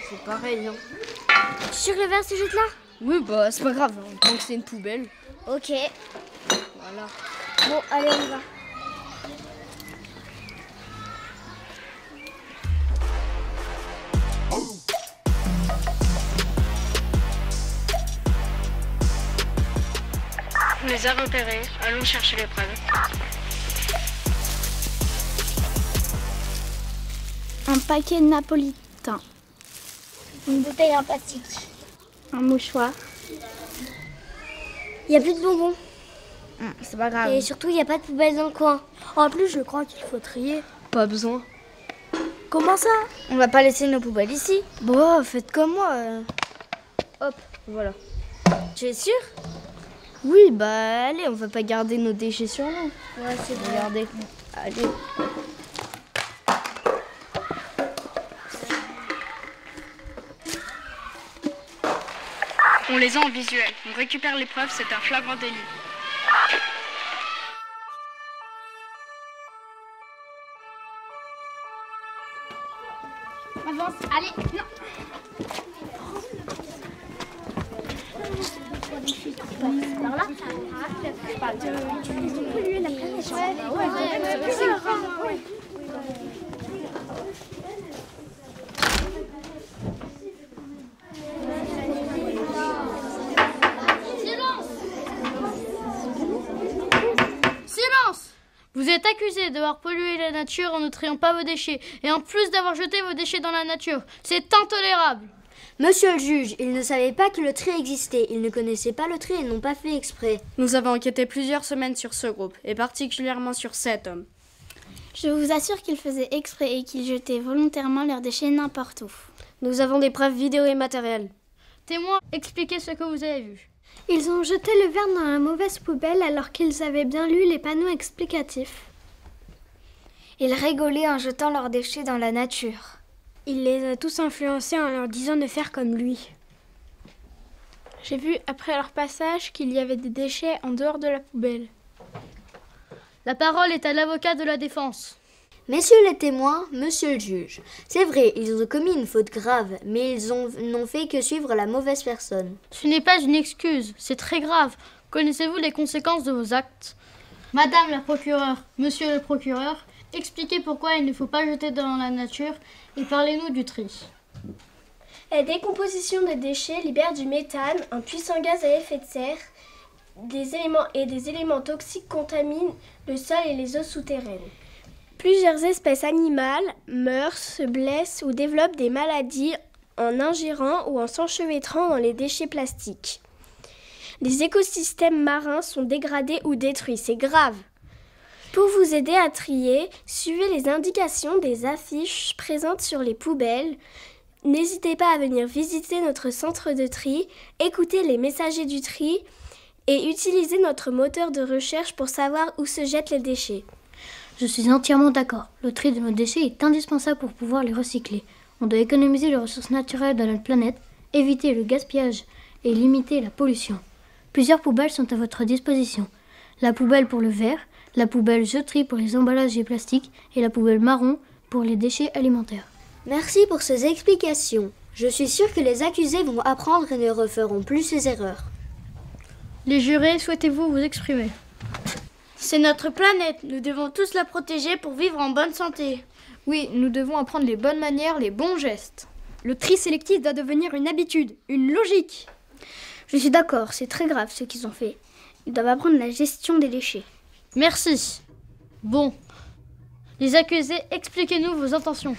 C'est pareil, hein. Tu es sûr que le verre se jette là? Oui, bah c'est pas grave, tant que c'est une poubelle. Ok. Voilà. Bon, allez, on y va. On les a repérés, allons chercher les preuves. Un paquet napolitain. Une bouteille en plastique. Un mouchoir. Il n'y a plus de bonbons. C'est pas grave. Et surtout, il n'y a pas de poubelle dans le coin. En plus, je crois qu'il faut trier. Pas besoin. Comment ça? On va pas laisser nos poubelles ici. Bon, faites comme moi. Hop, voilà. Tu es sûr? Oui, bah allez, on va pas garder nos déchets sur nous. Ouais, c'est vrai. Regardez. Allez. On les a en visuel, on récupère les preuves, c'est un flagrant délit. Avance, allez, non. Par là, tu polluer la planète. Silence! Vous êtes accusé d'avoir pollué la nature en ne triant pas vos déchets et en plus d'avoir jeté vos déchets dans la nature. C'est intolérable! Monsieur le juge, ils ne savaient pas que le tri existait. Ils ne connaissaient pas le tri et n'ont pas fait exprès. Nous avons enquêté plusieurs semaines sur ce groupe, et particulièrement sur 7 hommes. Je vous assure qu'ils faisaient exprès et qu'ils jetaient volontairement leurs déchets n'importe où. Nous avons des preuves vidéo et matérielles. Témoins, expliquez ce que vous avez vu. Ils ont jeté le verre dans la mauvaise poubelle alors qu'ils avaient bien lu les panneaux explicatifs. Ils rigolaient en jetant leurs déchets dans la nature. Il les a tous influencés en leur disant de faire comme lui. J'ai vu après leur passage qu'il y avait des déchets en dehors de la poubelle. La parole est à l'avocat de la défense. Messieurs les témoins, monsieur le juge, c'est vrai, ils ont commis une faute grave, mais ils n'ont fait que suivre la mauvaise personne. Ce n'est pas une excuse, c'est très grave. Connaissez-vous les conséquences de vos actes? Madame la procureure, monsieur le procureur, expliquez pourquoi il ne faut pas jeter dans la nature et parlez-nous du tri. La décomposition des déchets libère du méthane, un puissant gaz à effet de serre. Des éléments toxiques contaminent le sol et les eaux souterraines. Plusieurs espèces animales meurent, se blessent ou développent des maladies en ingérant ou en s'enchevêtrant dans les déchets plastiques. Les écosystèmes marins sont dégradés ou détruits, c'est grave. Pour vous aider à trier, suivez les indications des affiches présentes sur les poubelles. N'hésitez pas à venir visiter notre centre de tri, écouter les messagers du tri et utiliser notre moteur de recherche pour savoir où se jettent les déchets. Je suis entièrement d'accord. Le tri de nos déchets est indispensable pour pouvoir les recycler. On doit économiser les ressources naturelles de notre planète, éviter le gaspillage et limiter la pollution. Plusieurs poubelles sont à votre disposition. La poubelle pour le verre, la poubelle je-tri pour les emballages et plastiques et la poubelle marron pour les déchets alimentaires. Merci pour ces explications. Je suis sûre que les accusés vont apprendre et ne referont plus ces erreurs. Les jurés, souhaitez-vous vous exprimer? C'est notre planète, nous devons tous la protéger pour vivre en bonne santé. Oui, nous devons apprendre les bonnes manières, les bons gestes. Le tri sélectif doit devenir une habitude, une logique. Je suis d'accord, c'est très grave ce qu'ils ont fait. Ils doivent apprendre la gestion des déchets. Merci. Bon. Les accusés, expliquez-nous vos intentions.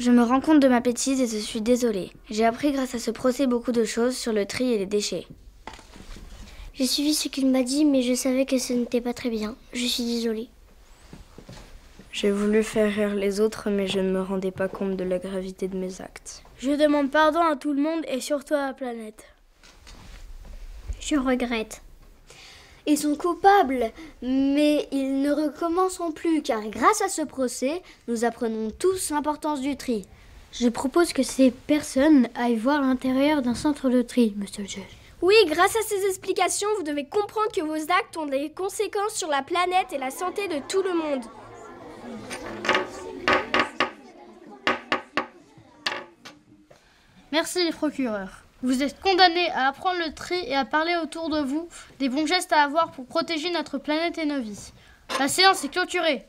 Je me rends compte de ma bêtise et je suis désolée. J'ai appris grâce à ce procès beaucoup de choses sur le tri et les déchets. J'ai suivi ce qu'il m'a dit, mais je savais que ce n'était pas très bien. Je suis désolée. J'ai voulu faire rire les autres, mais je ne me rendais pas compte de la gravité de mes actes. Je demande pardon à tout le monde et surtout à la planète. Je regrette. Ils sont coupables, mais ils ne recommenceront plus, car grâce à ce procès, nous apprenons tous l'importance du tri. Je propose que ces personnes aillent voir l'intérieur d'un centre de tri, monsieur le juge. Oui, grâce à ces explications, vous devez comprendre que vos actes ont des conséquences sur la planète et la santé de tout le monde. Merci les procureurs. Vous êtes condamnés à apprendre le tri et à parler autour de vous des bons gestes à avoir pour protéger notre planète et nos vies. La séance est clôturée.